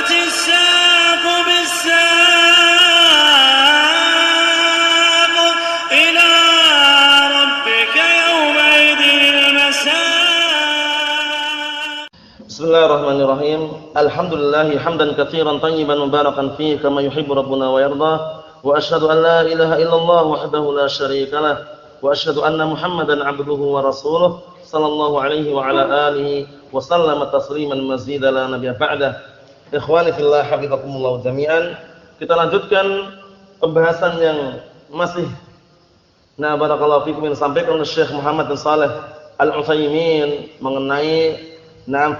وكشطت الساق بالساق إلى ربك يومئذ المساق. Bismillahirrahmanirrahim. Alhamdulillah hamdan katsiran tayyiban mubarakan fihi kama yuhibbu rabbuna wa yarda. Wa asyhadu an la ilaha illallah wahdahu la syarika lah. Wa asyhadu anna Muhammadan 'abduhu wa rasuluh sallallahu alaihi wa ala alihi wa sallama tasliman mazida la nabiyya ba'dah. Ikhwani fillah hafizakumullah jami'an. Kita lanjutkan pembahasan yang masih barakallahu fikum yang disampaikan oleh Syekh Muhammad bin Shalih Al-Utsaimin mengenai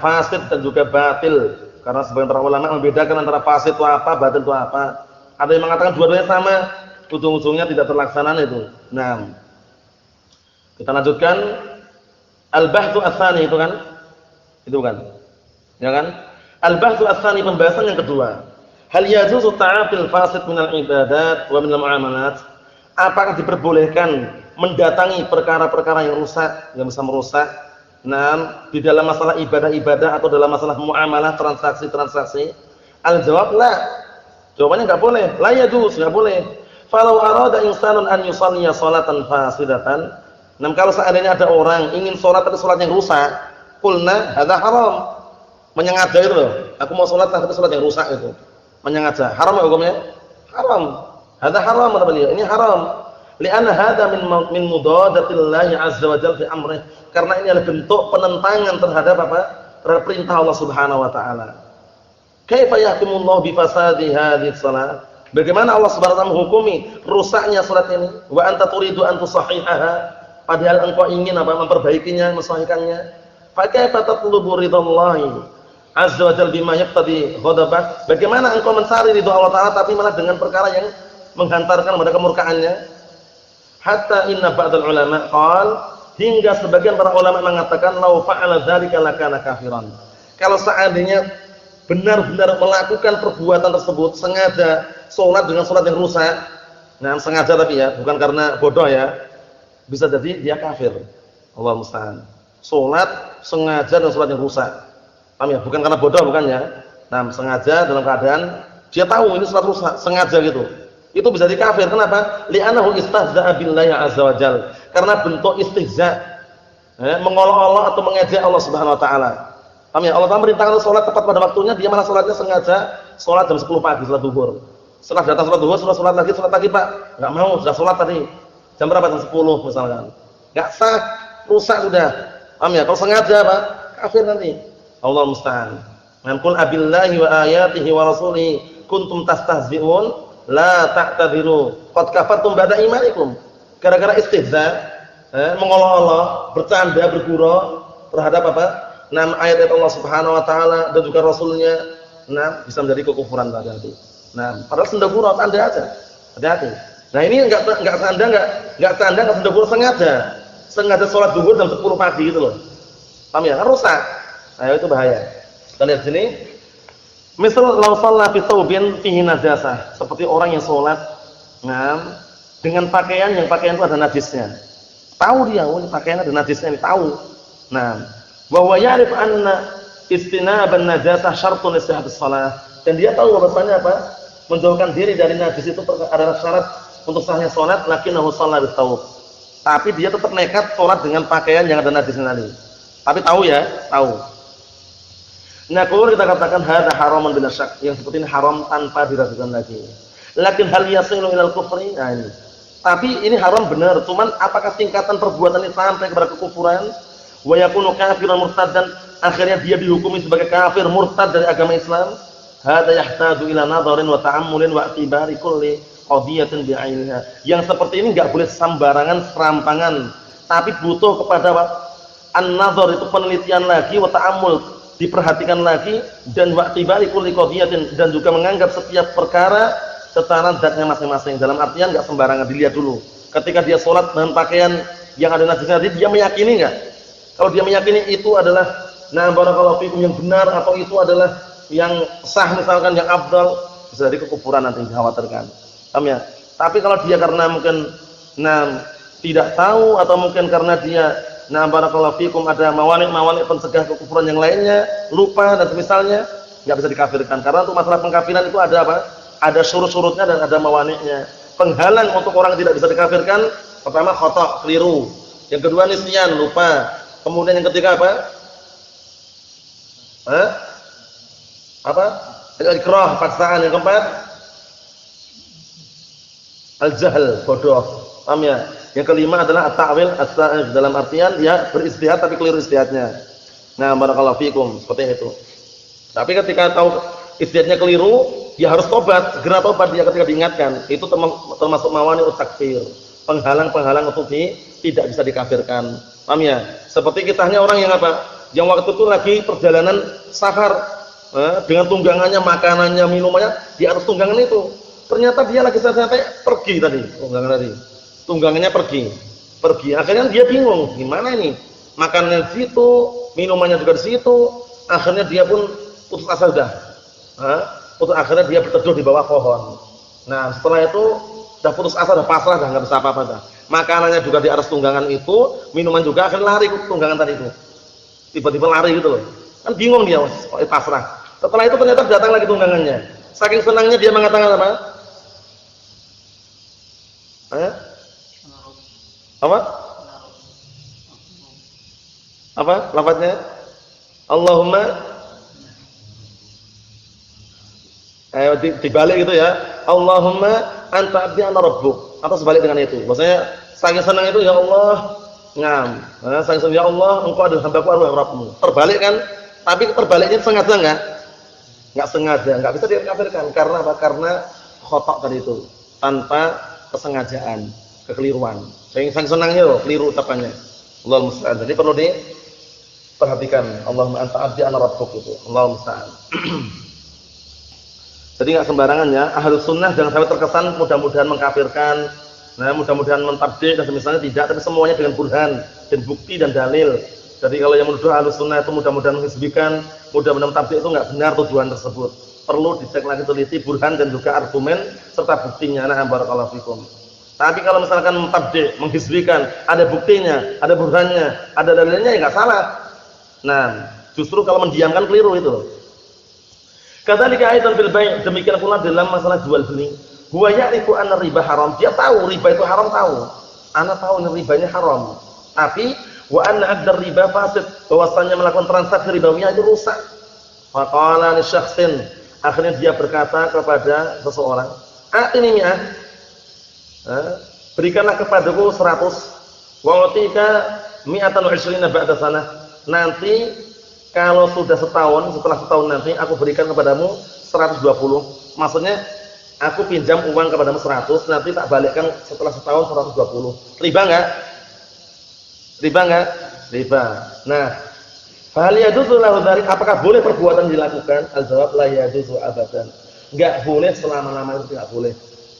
fasid dan juga batil. Karena sebagian para ulama membedakan antara fasid itu apa, batil itu apa. Ada yang mengatakan dua-duanya sama, ujung-ujungnya tidak terlaksana itu. Kita lanjutkan al-bahtsu ats-tsani itu kan? Itu kan? Ya kan? Al-bahtsu ats-tsani pembahasan yang kedua. Hal yajuzu ta'atil fasid minal ibadat wa minal muamalat? Apakah diperbolehkan mendatangi perkara-perkara yang rusak, yang bisa merusak? Di dalam masalah ibadah-ibadah atau dalam masalah muamalah, transaksi-transaksi? Al-jawab la. Jawabannya enggak boleh. La yajuz, enggak boleh. Falau arada insanun an yusalliya sholatan fasidatan. Kalau seandainya ada orang ingin sholat tapi sholat yang rusak, qulna hadza haram. Menyengaja itu loh. Aku mau sholat tapi sholat yang rusak itu. Menyengaja. Haram hukumnya? Haram. Hadza haram kata beliau. Ini haram. Li'anna hadza min mudadatillahi azza wa jalla fi amrih. Karena ini adalah bentuk penentangan terhadap apa? Terhadap perintah Allah Subhanahu wa taala. Kaifa yahkumullahu bi fasadi hadhihi shalah? Bagaimana Allah Subhanahu wa taala menghukumi rusaknya salat ini? Wa anta turidu an tusahihaha, padahal engkau ingin apa? Memperbaikinya, mensahihkannya. Fa kaifa tatlubu ridallahi azza wa jalla bima yaqtadi ghadabah? Bagaimana engkau mencari ridha Allah taala tapi malah dengan perkara yang menghantarkan kepada kemurkaannya? Hatta inna ba'dal ulama qala, hingga sebagian para ulama mengatakan law fa'ala dzalika lakana kafiran. Kalau seandainya benar-benar melakukan perbuatan tersebut, sengaja sholat dengan sholat yang rusak, sengaja tapi ya, bukan karena bodoh ya, bisa jadi dia kafir. Allah musta'an. Sholat sengaja dengan sholat yang rusak, paham ya? Bukan karena bodoh, bukan ya. Sengaja dalam keadaan dia tahu ini sholat rusak, sengaja gitu. Itu bisa jadi kafir. Kenapa? Li'annahu istahza'a billahi azza wa jalla. Karena bentuk istihza, mengolok-olok atau mengejek Allah Subhanahu wa taala. Paham ya? Allah Ta'ala merintahkan sholat tepat pada waktunya, dia malah sholatnya sengaja sholat jam 10 pagi, sholat zuhur. Setelah datang sholat zuhur, sudah sholat lagi Pak. Enggak mau, sudah sholat tadi. Jam berapa? Jam 10 misalkan. Enggak sah, rusak sudah. Paham ya? Kalau sengaja Pak, kafir nanti. Allah musta'an. Man qul abillahi wa ayatihi wa rasulihi kuntum tastahzi'un la ta'tadiru qad kafartum ba'da imanikum. Gara-gara istihza, mengolok-olok, bercanda, bergurau terhadap apa? Ayat-ayat Allah Subhanahu wa taala dan juga rasulnya, bisa menjadi kekufuran tadi. Padahal senda gurau, tanda aja. Hati-hati. Ini enggak senda gurau, sengaja. Sengaja sholat zuhur jam 10 pagi gitu loh. Paham ya? Rusak. Itu bahaya. Kita lihat sini. Misal law shalla fi thawbin fihi najasah, seperti orang yang sholat dengan pakaian yang pakaian itu ada najisnya. Tahu dia, ini pakaian ada najisnya, ini tahu. Wa huwa ya'rif anna istinaban najasah syartun li sihhatis shalah, dan dia tahu bahwasanya apa? Menjauhkan diri dari najis itu adalah syarat untuk sahnya salat, lakinnahu shalla bi thawb. Tapi dia tetap nekat salat dengan pakaian yang ada najisnya tadi. Tapi tahu ya, tahu. Kalau kita katakan hadza haramun bila syak, yang seperti ini haram tanpa diragukan lagi. Lakin hal yasilu ilal kufri? Ini. Tapi ini haram benar, cuman apakah tingkatan perbuatan ini sampai kepada kekufuran? Wa yakunu kafiran murtaddan, akhirnya dia dihukumi sebagai kafir murtad dari agama Islam. Hadza yahtaju ila nadharin wa ta'ammulin wa i'tibari kulli qadiyatin bi'ainiha. Yang seperti ini enggak boleh sembarangan, serampangan, tapi butuh kepada an-nadhar, itu penelitian lagi, wa ta'ammul, diperhatikan lagi, dan wa i'tibari kulli qadiyatin, dan juga menganggap setiap perkara secara zatnya masing-masing. Dalam artian enggak sembarangan, dilihat dulu. Ketika dia sholat dengan pakaian yang ada najisnya, dia meyakini enggak? Kalau dia meyakini itu adalah barakallahu fikum yang benar, atau itu adalah yang sah misalkan, yang afdal, bisa jadi kekufuran nanti dikhawatirkan. Paham ya? Tapi kalau dia karena mungkin tidak tahu, atau mungkin karena dia barakallahu fikum ada mawani' pencegah kekufuran yang lainnya, lupa dan semisalnya, enggak bisa dikafirkan. Karena untuk masalah pengkafiran itu ada apa? Ada syurut-syurutnya dan ada mawaniknya. Penghalang untuk orang yang tidak bisa dikafirkan, pertama khata', keliru. Yang kedua nisyan, lupa. Kemudian yang ketiga apa? Apa? Ikrah, paksaan. Yang keempat al-jahl, bodoh. Paham ya? Yang kelima adalah at-ta'wil as-sa'igh, dalam artian dia beristihad tapi keliru istihadnya. Nah, barakallahu fikum, seperti itu. Tapi ketika tahu istihadnya keliru, dia harus tobat, segera tobat dia ketika diingatkan. Itu termasuk mawani takfir, penghalang-penghalang untuk tidak bisa dikafirkan. Paham ya? Seperti kitanya orang yang apa? Yang waktu itu lagi perjalanan safar, dengan tunggangannya, makanannya, minumannya di atas tunggangan itu. Ternyata dia lagi sampai pergi tadi, tunggangannya pergi. Akhirnya dia bingung, gimana ini? Makanannya di situ, minumannya juga di situ. Akhirnya dia pun putus asa sudah. Akhirnya dia berteduh di bawah pohon. Nah, setelah itu sudah putus asa, sudah pasrah, sudah nggak bisa apa-apa dah. Makanannya juga di atas tunggangan itu, minuman juga, akhirnya lari ke tunggangan tadi itu. Tiba-tiba lari gitu loh. Kan bingung dia, pasrah. Setelah itu ternyata datang lagi tunggangannya. Saking senangnya dia mengatakan apa? Apa lafadznya? Allahumma, dibalik gitu ya. Allahumma anta abdi ana rabbuk. Atau sebalik dengan itu. Maksudnya saking senang itu, ya Allah, saking senang, ya Allah, engkau adalah hambaku, aku adalah Rabbmu. Terbalik kan? Tapi terbaliknya sengaja enggak? Enggak sengaja, enggak bisa dikafirkan. Karena apa? Karena khotok tadi itu, tanpa kesengajaan, kekeliruan. Saking senangnya loh, keliru ucapannya. Allahul musta'an. Jadi perlu diperhatikan. Allahumma anta abdi ana rabbuk itu. Allahul musta'an. Jadi enggak sembarangan ya. Ahlus sunnah jangan sampai terkesan mudah-mudahan mengkafirkan. Nah, mudah-mudahan mentabdi' dan misalnya tidak, tapi semuanya dengan burhan dan bukti dan dalil. Jadi kalau yang menuduh Ahlus sunnah itu mudah-mudahan menghizbikan, mudah-mudahan mentabdi' itu enggak benar tujuan tersebut. Perlu dicek lagi teliti burhan dan juga argumen serta buktinya. Nah, barakallahu fikum. Tapi kalau misalkan mentabdi', menghizbikan, ada buktinya, ada burhannya, ada dalilnya, ya enggak salah. Nah, justru kalau mendiamkan keliru itu. Kadzalika aidan fil bai', demikian pula dalam masalah jual beli. Huwa ya'rifu anna riba haram. Dia tahu riba itu haram, tahu. Ana tahu ribanya haram. Tapi wa anna aqdar riba fasid, bahwasanya melakukan transaksi ribawiyah itu rusak. Faqala li syakhsin, akhirnya dia berkata kepada seseorang, "Atini mi'ah." Berikanlah kepadaku 100. Wa utika mi'atan wa 20 ba'da sanah. Nanti kalau sudah setahun, setelah setahun nanti aku berikan kepadamu 120. Maksudnya aku pinjam uang kepadamu 100, nanti tak balikkan setelah setahun 120. Riba enggak? Riba enggak? Riba. Nah, fahal yajuzu lahu dzalik? Apakah boleh perbuatan dilakukan? Al-jawab la yajuzu abadan. Enggak boleh selama-lamanya, itu enggak boleh.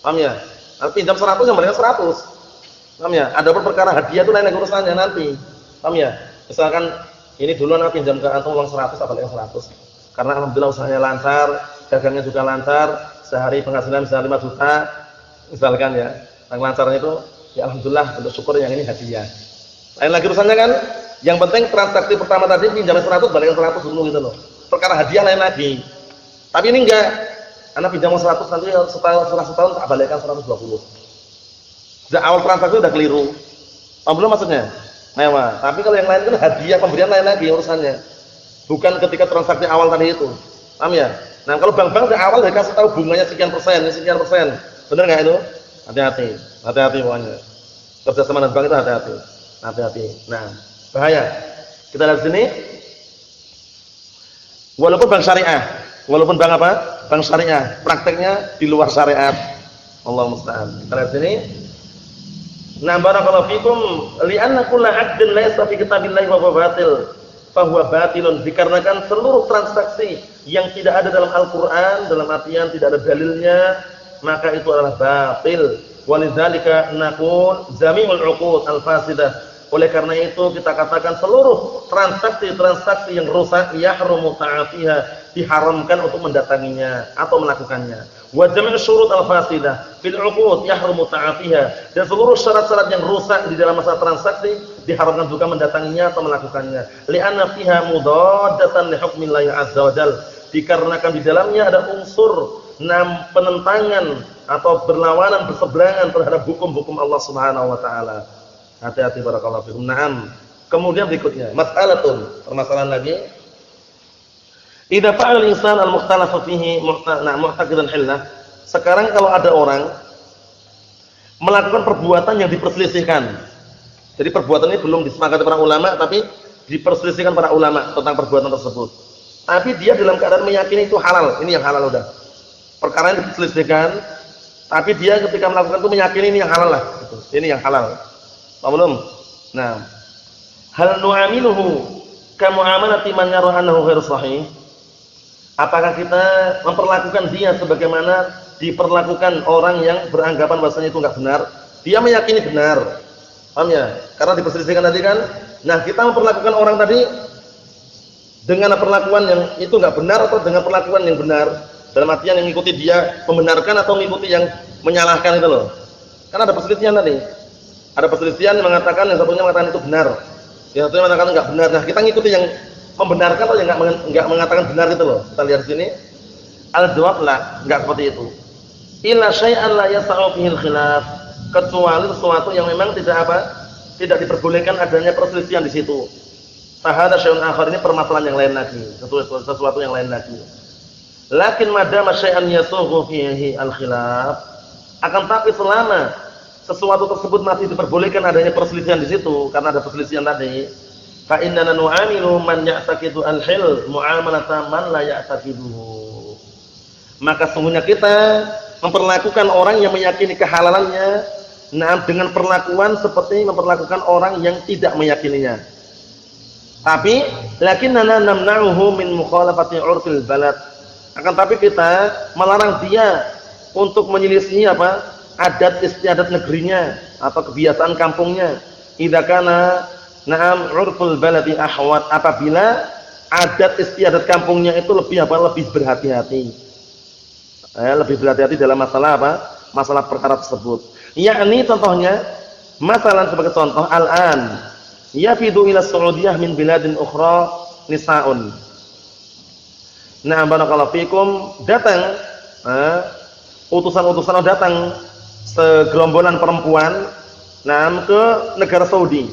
Paham ya? Kalau pinjam 100 yang berikan 100. Paham ya? Adapun perkara hadiah itu lain urusannya nanti. Paham ya? Misalkan ini dulu aku pinjam ke antum uang 100, tak balikkan 100. Karena alhamdulillah usahanya lancar, dagangnya juga lancar. Sehari penghasilan bisa 5 juta misalkan ya, yang lancarnya itu ya alhamdulillah, untuk syukur yang ini hadiah. Lain lagi urusannya kan, yang penting transaksi pertama tadi pinjam 100 balikin 100 dulu gitu loh. Perkara hadiah lain lagi. Tapi ini enggak, anak pinjam 100 nanti setelah setahun tak balikkan 120. Sejak awal transaksi udah keliru. Paham belum maksudnya? Mewah. Tapi kalau yang lain kan hadiah, pemberian lain lagi urusannya. Bukan ketika transaksi awal tadi itu. Paham ya? Nah, kalau bank-bank dari awal dikasih tahu bunganya sekian persen, sekian persen. Benar enggak itu? Hati-hati. Hati-hati pokoknya. Kerja sama dengan bank itu hati-hati. Hati-hati. Nah, bahaya. Kita lihat sini. Walaupun bank syariah, walaupun bank apa? Bank syariah, prakteknya di luar syariat. Allahu musta'an. Kita lihat sini. Nah, barakallahu fikum, li'anna kullu 'aqdin laysa fi kitabillahi wa huwa batil, fa huwa batilun. Dikarenakan seluruh transaksi yang tidak ada dalam Al-Qur'an, dalam artian tidak ada dalilnya, maka itu adalah batil. Walidzalika naqul jami'ul 'uqud al-fasidah. Oleh karena itu kita katakan seluruh transaksi-transaksi yang rusak yahrumu ta'atiha, diharamkan untuk mendatanginya atau melakukannya. Wa jami'u syurut al-fasidah fil 'uqud yahrumu ta'atiha, dan seluruh syarat-syarat yang rusak di dalam masalah transaksi diharamkan juga mendatanginya atau melakukannya. Li'anna fiha mudaddatan li hukmillahi azza wa jalla, dikarenakan di dalamnya ada unsur penentangan atau berlawanan, berseberangan terhadap hukum-hukum Allah Subhanahu wa taala. Hati-hati barakallahu fikum. Naam. Kemudian berikutnya, mas'alatun, permasalahan lagi. Idza fa'ala al-insan al-mukhtalafa fihi mu'taqidan hillah. Sekarang kalau ada orang melakukan perbuatan yang diperselisihkan. Jadi perbuatan ini belum disepakati para ulama tapi diperselisihkan para ulama tentang perbuatan tersebut. Tapi dia dalam keadaan meyakini itu halal. Ini yang halal udah. Perkara yang diperselisihkan tapi dia ketika melakukan itu meyakini ini yang halal lah gitu. Ini yang halal. Paham belum? Nah, hal nu'amiluhu kamu'amalati man yara annahu ghairu sahih? Apakah kita memperlakukan dia sebagaimana diperlakukan orang yang beranggapan bahwasanya itu enggak benar? Dia meyakini benar. Paham ya? Karena diperselisihkan tadi kan. Nah, kita memperlakukan orang tadi dengan perlakuan yang itu enggak benar atau dengan perlakuan yang benar? Dalam artian yang mengikuti dia membenarkan atau mengikuti yang menyalahkan itu loh. Karena ada perselisihan tadi. Ada perselisihan yang mengatakan yang satunya mengatakan itu benar. Yang satunya mengatakan enggak benar. Nah, kita ngikuti yang membenarkan atau yang enggak mengatakan benar itu loh. Kita lihat sini. Al-jawab la, enggak seperti itu. Illa syai'an la yas'u fihi al-khilaf. Kecuali sesuatu yang memang tidak tidak diperbolehkan adanya perselisihan di situ. Fahada syai'un akhar, ini permasalahan yang lain lagi. Sesuatu yang lain lagi. Lakin madama syai'an yasughu fihi al-khilaf, akan tapi selama sesuatu tersebut masih diperbolehkan adanya perselisihan di situ karena ada perselisihan tadi, fa innana nu'amilu man ya'taqidu al-hil mu'amalata man la ya'taqiduhu. Maka sungguhnya kita memperlakukan orang yang meyakini kehalalannya dengan perlakuan seperti memperlakukan orang yang tidak meyakininya. Tapi lakinnana namna'uhu min mukhalafati 'urfil balad. Akan tapi kita melarang dia untuk menyelisihi adat istiadat negerinya atau kebiasaan kampungnya. Idza kana na'am 'urful baladi ahwat, apabila adat istiadat kampungnya itu lebih berhati-hati. Lebih berhati-hati dalam masalah masalah perkara tersebut. Yakni contohnya, masalah sebagai contoh al-an yafidu ila Saudiyah min biladin ukhra nisa'un. Nah, barakallahu fikum, datang utusan-utusan datang segerombolan perempuan ke negara Saudi.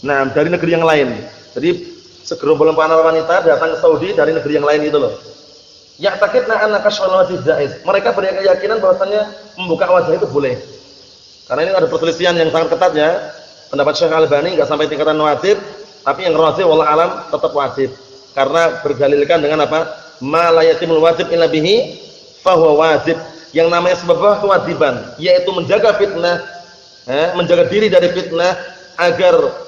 Nah, dari negeri yang lain. Jadi segerombolan para wanita datang ke Saudi dari negeri yang lain itu loh. Ya'taqidna anna kashfal wajh jaiz. Mereka berkeyakinan bahwasanya membuka wajah itu boleh. Karena ini ada perselisihan yang sangat ketat ya. Pendapat Syekh Al-Albani enggak sampai tingkatan wajib, tapi yang rajih wallahu alam tetap wajib. Karena berdalilkan dengan ma la yatimul wajib illa bihi fahuwa wajib. Yang namanya sebuah kewajiban yaitu menjaga fitnah, menjaga diri dari fitnah agar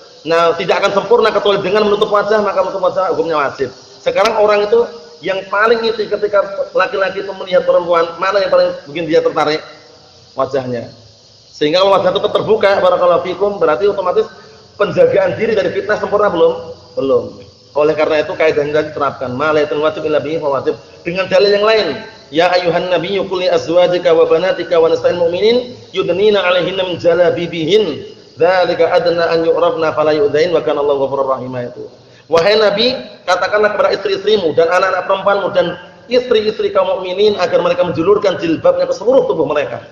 tidak akan sempurna kecuali dengan menutup wajah, maka menutup wajah hukumnya wajib. Sekarang orang itu yang paling itu ketika laki-laki itu melihat perempuan, mana yang paling bikin dia tertarik? Wajahnya. Sehingga kalau wajah itu terbuka, barakallahu fikum, berarti otomatis penjagaan diri dari fitnah sempurna belum? Belum. Oleh karena itu kaidahnya diterapkan, ma la yatimul wajib illa bihi fahuwa wajib. Dengan dalil yang lain, ya ayuhan nabiyyu qul li azwajika wa banatika wa nisa'il mu'minin yudnina 'alaihinna min jalabibihin dzalika adna an yu'rafna fala yu'dzain wa kana Allahu ghafurur rahim. Itu. Wahai Nabi, katakanlah kepada istri-istrimu dan anak-anak perempuanmu dan istri-istri kaum mukminin agar mereka menjulurkan jilbabnya ke seluruh tubuh mereka.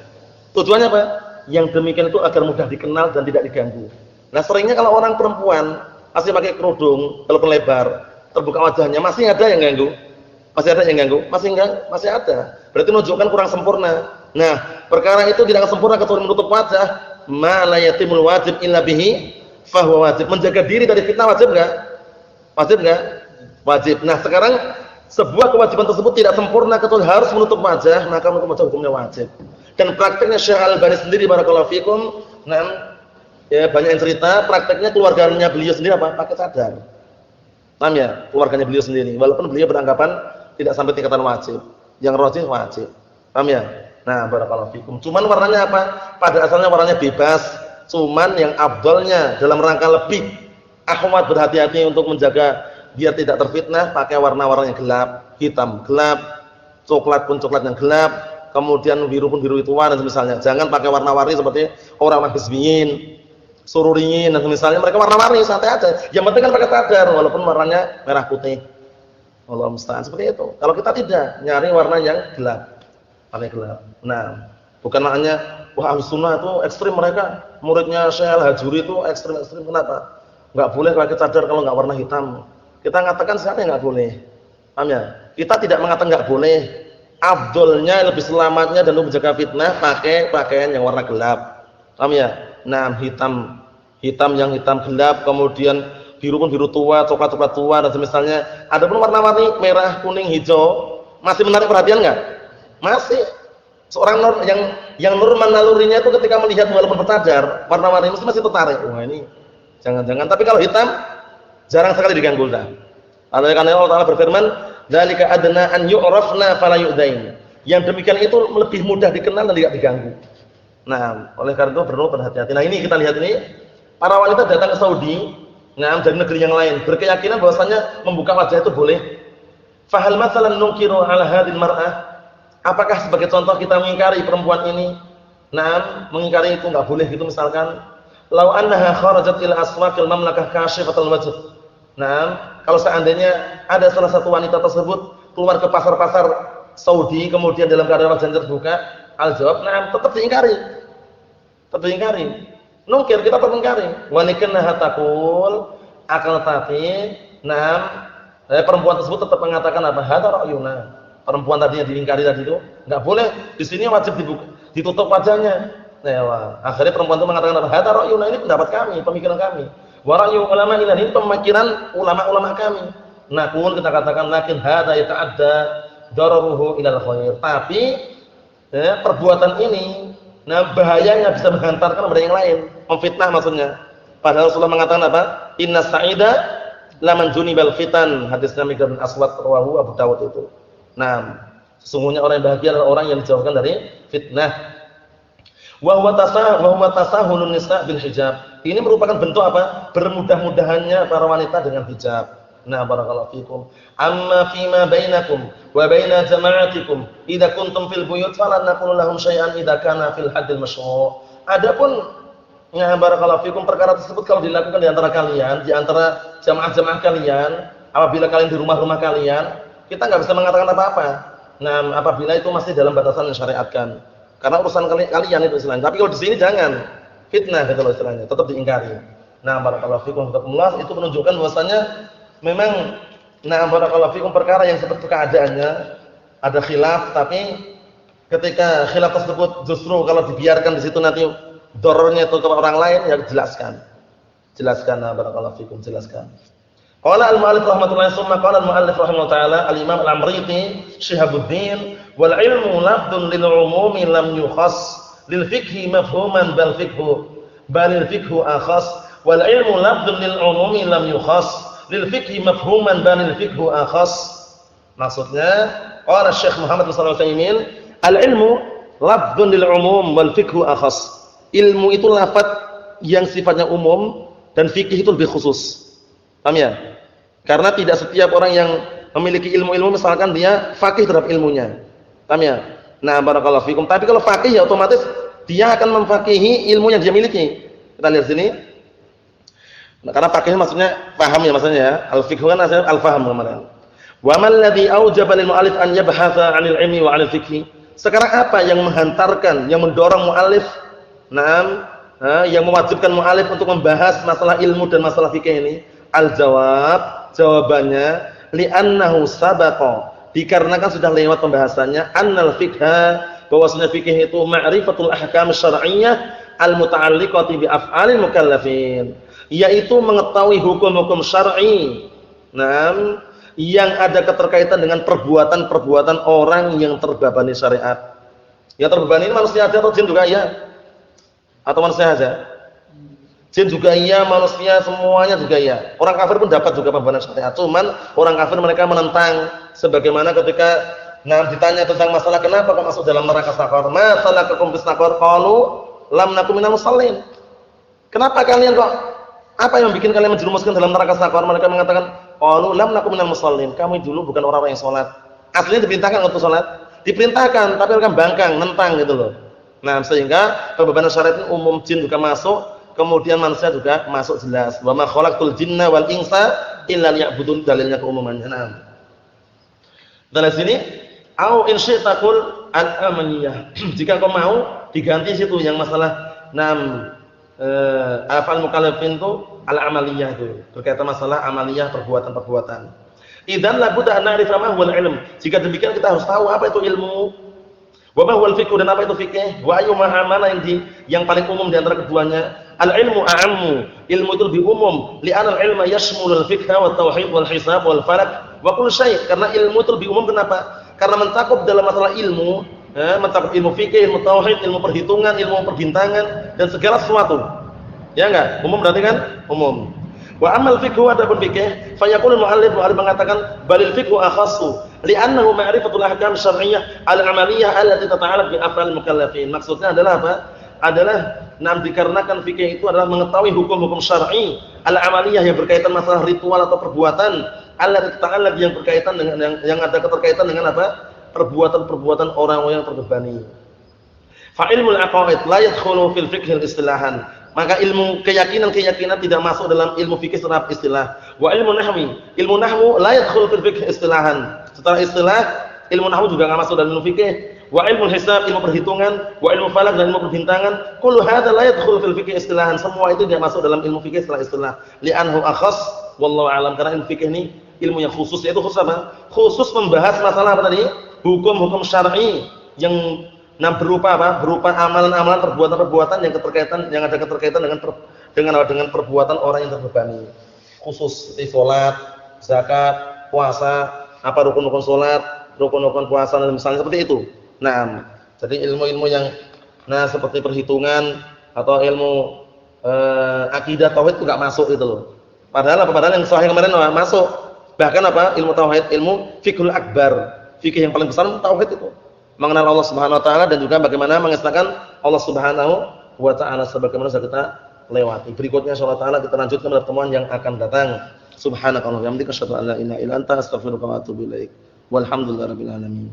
Tujuannya apa? Yang demikian itu agar mudah dikenal dan tidak diganggu. Nah, seringnya kalau orang perempuan masih pakai kerudung, walaupun lebar, terbuka wajahnya, masih ada yang ganggu? Masih ada yang ganggu? Masih enggak? Masih ada. Berarti menunjukkan kurang sempurna. Nah, perkara itu tidak akan sempurna kecuali menutup wajah. Ma la yatimul wajib illa bihi fahuwa wajib. Menjaga diri dari fitnah wajib enggak? Wajib enggak? Wajib. Nah, sekarang sebuah kewajiban tersebut tidak sempurna kecuali harus menutup wajah, maka menutup wajah hukumnya wajib. Dan prakteknya Syekh Al-Albani sendiri barakallahu fikum, ya banyak yang cerita, prakteknya keluarganya beliau sendiri pakai cadar. Paham ya? Keluarganya beliau sendiri, walaupun beliau beranggapan tidak sampai tingkatan wajib. Yang rajih wajib. Paham ya? Nah, barakallahu fikum. Cuman warnanya apa? Pada asalnya warnanya bebas, cuman yang afdalnya dalam rangka lebih ahwat berhati-hati untuk menjaga biar tidak terfitnah, pakai warna-warna yang gelap, hitam gelap, coklat pun coklat yang gelap. Kemudian biru pun biru itu warna misalnya. Jangan pakai warna-warni seperti orang hizbiyin, sururiyin dan misalnya mereka warna-warni santai aja. Yang penting kan pakai cadar walaupun warnanya merah putih. Allah musta'an seperti itu. Kalau kita tidak, nyari warna yang gelap. Warna gelap. Nah, bukan maknanya wah Ahlussunnah itu ekstrim mereka. Muridnya Syekh Al-Hajuri itu ekstrim-ekstrim. Kenapa? Enggak boleh pakai cadar kalau enggak warna hitam. Kita mengatakan siapa yang enggak boleh? Paham ya? Kita tidak mengatakan enggak boleh. Afdolnya, lebih selamatnya dan lebih menjaga fitnah pakai pakaian yang warna gelap. Paham ya? Nah, hitam yang hitam gelap, kemudian biru pun biru tua, coklat tua dan semisalnya. Adapun warna-warni merah, kuning, hijau masih menarik perhatian enggak? Masih. Seorang nur yang nurman nalurinya itu ketika melihat walaupun bercadar, warna-warni itu masih tertarik. Wah, ini jangan-jangan. Tapi kalau hitam jarang sekali diganggu dah. Karena Allah Taala berfirman, "Dzalika adna an yu'rafna fala yu'dain." Yang demikian itu lebih mudah dikenal dan tidak diganggu. Nah, oleh karena itu perlu berhati-hati. Nah, ini kita lihat ini para wanita datang ke Saudi, nah dari negeri yang lain, berkeyakinan bahwasanya membuka wajah itu boleh. Fahal matsalan nunkiru ala hadhil mar'ah? Apakah sebagai contoh kita mengingkari perempuan ini? Nah, mengingkari itu enggak boleh gitu misalkan. Lau annaha kharajat ila aswaqil mamlakah kashifatul wajh. Nah, kalau seandainya ada salah satu wanita tersebut keluar ke pasar-pasar Saudi kemudian dalam keadaan wajahnya terbuka, al-jawab na'am, tetap diingkari. Tetap diingkari. Nungkir, kita tetap mengingkari. Wa nikannaha taqul, akan tetapi na'am, perempuan tersebut tetap mengatakan apa? Hadza ra'yuna. Perempuan tadi yang diingkari tadi itu enggak boleh. Di sini wajib dibuka, ditutup wajahnya. Nah, akhirnya perempuan itu mengatakan apa? Hadza ra'yuna, ini pendapat kami, pemikiran kami. Wa ra'yu ulama ini pemikiran ulama-ulama kami. Naqul, kita katakan lakin hadza yata'adda dararuhu ilal khair. Tapi perbuatan ini bahayanya bisa menghantarkan kepada yang lain, memfitnah maksudnya. Padahal Rasulullah mengatakan apa? Inna sa'ida laman junibal fitan. Hadisnya Miqdad bin Aswad rawahu Abu Dawud itu. Nah, sesungguhnya orang yang bahagia adalah orang yang dijauhkan dari fitnah. Wa huwa tasahulun nisa' bil hijab. Ini merupakan bentuk apa? Bermudah-mudahannya para wanita dengan hijab. Nah, barakallahu fikum. Amma fima bainakum wa baina jama'atikum idza kuntum fil buyut falan naqulu lahum syai'an idza kana fil haddil masyru'. Adapun ya barakallahu fikum perkara tersebut kalau dilakukan di antara kalian, di antara jamaah-jamaah kalian, apabila kalian di rumah-rumah kalian, kita enggak bisa mengatakan apa-apa. Nah, apabila itu masih dalam batasan yang syariatkan. Karena urusan kalian itu istilahnya. Tapi kalau di sini jangan fitnah gitu loh istilahnya, tetap diingkari. Nah, barakallahu fikum itu menunjukkan bahwasanya memang barakallahu fikum perkara yang seperti keadaannya ada khilaf, tapi ketika khilaf tersebut justru kalau dibiarkan di situ nanti dorornya itu ke orang lain, ya jelaskan. Barakallahu fikum, jelaskan. Qala al-mu'allif rahmatullahi summa qala al-mu'allif rahimahullah ta'ala al-imam al-Amriti Syihabuddin wal ilmu lafdun lil umumi lam yukhass lil fiqhi mafhuman bal fiqhu akhas wal ilmu lafdun lil umumi lam yukhass lil fiqhi mafhuman bal fiqhu akhas. Maksudnya qala Syekh Muhammad bin Shalih Al-Utsaimin al-ilmu lafdun lil umum wal fiqhu akhas. Ilmu itu lafaz yang sifatnya umum dan fikih itu lebih khusus. Paham ya? Karena tidak setiap orang yang memiliki ilmu-ilmu misalkan dia faqih terhadap ilmunya. Paham ya? Nah, barakallahu fikum. Tapi kalau faqih ya otomatis dia akan memfaqihi ilmu yang dia miliki. Kita lihat sini. Nah, karena faqih maksudnya paham ya maksudnya ya. Al-fiqh kan maksudnya al-faham kemarin. Wa man ladzi aujaba lil mu'allif an yabhatha 'anil ilmi wa 'anil fiqh. Sekarang apa yang menghantarkan, yang mendorong mu'allif yang mewajibkan mu'allif untuk membahas masalah ilmu dan masalah fikih ini? Al-jawab, jawabannya li'annahu sabaqa, dikarenakan sudah lewat pembahasannya annal fiqha, bahwasanya fikih itu ma'rifatul ahkam syar'iyyah al-muta'alliqati bi af'alil mukallafin, yaitu mengetahui hukum-hukum syar'i yang ada keterkaitan dengan perbuatan-perbuatan orang yang terbebani syariat. Yang terbebani ini manusia aja atau jin juga ya? Atau manusia aja? Jin juga iya, manusia semuanya juga iya. Orang kafir pun dapat juga pembenaran syariat. Cuman orang kafir mereka menentang, sebagaimana ketika ditanya tentang masalah kenapa kok masuk dalam neraka sakor. Masalah kekumpis sakor, qalu lam nakum minal musallin. Kenapa kalian kok, apa yang bikin kalian menjerumuskan dalam neraka sakor? Mereka mengatakan qalu lam nakum minal musallin. Kami dulu bukan orang-orang yang salat. Aslinya diperintahkan untuk salat, diperintahkan, tapi mereka bangkang, nentang gitu loh. Nah, sehingga pembebanan syariat ini umum jin juga masuk. Kemudian manusia juga masuk jelas. Wa ma khalaqtul jinna wal insa illa liya'budun, dalilnya keumumannya. Nah. Kita lihat sini, au in syi'ta qul al-amaliyah. Jika kau mau diganti situ yang masalah afal mukallafin itu al-amaliyah itu. Berkaitan masalah amaliyah perbuatan-perbuatan. Idzan la budda an na'rifa ma huwal ilm. Jika demikian kita harus tahu apa itu ilmu. Wa ma huwal fiqh dan apa itu fikih? Wa ayyu ma'amana yang paling umum di antara keduanya? Al-ilmu a'ammu. Ilmu itu lebih umum. Li'anna al-ilma yashmulul fiqha wa tauhid wal hisab wal falak wa kullu syai'. Karena ilmu itu lebih umum kenapa? Karena mencakup dalam masalah ilmu, mencakup ilmu fikih, ilmu tauhid, ilmu perhitungan, ilmu perbintangan dan segala sesuatu. Ya enggak? Umum berarti kan? Umum. Wa amal fiqhu adapun fikih, fa yaqulu mu'allif mengatakan balil fiqhu akhassu li'annahu ma'rifatul ahkam syar'iyyah al-amaliyah allati tata'allaq bi af'al mukallafin. Maksudnya adalah apa? Adalah dikarenakan fikih itu adalah mengetahui hukum-hukum syar'i al-amaliyah yang berkaitan masalah ritual atau perbuatan allati tata'allaq yang berkaitan dengan yang ada keterkaitan dengan apa? Perbuatan-perbuatan orang-orang yang terbebani. Fa ilmul aqaid la yadkhulu fil fiqh istilahan. Maka ilmu keyakinan-keyakinan tidak masuk dalam ilmu fikih secara istilah. Wa ilmu nahwu la yadkhulu fil fiqh istilahan. Secara istilah ilmu nahwu juga enggak masuk dalam ilmu fikih. Wa ilmu hisab, ilmu perhitungan, wa ilmu falak dan ilmu perbintangan, kullu hadza la yadkhulu fil fiqh istilahan. Semua itu tidak masuk dalam ilmu fikih secara istilah. Li'annahu akhas wallahu a'lam. Karena ilmu fikih ini ilmu yang khusus, yaitu khusus apa? Khusus membahas masalah apa tadi? Hukum-hukum syar'i yang berupa apa? Berupa amalan-amalan, perbuatan-perbuatan yang ada keterkaitan dengan perbuatan orang yang terbebani. Khusus seperti salat, zakat, puasa, apa rukun-rukun salat, rukun-rukun puasa dan misalnya seperti itu. Nah, jadi ilmu-ilmu yang seperti perhitungan atau ilmu akidah tauhid itu enggak masuk itu loh. Padahal yang sahih kemarin masuk. Bahkan apa? Ilmu tauhid, ilmu fiqhul akbar. Fikih yang paling besar tauhid itu. Mengenal Allah Subhanahu wa taala dan juga bagaimana mengesahkan Allah Subhanahu wa taala sebagaimana sudah kita lewati. Berikutnya insyaallah taala kita lanjutkan pada pertemuan yang akan datang. Subhanakallahumma wa bihamdika asyhadu an la ilaha illa anta astaghfiruka wa atubu ilaik. Walhamdulillahirabbil alamin.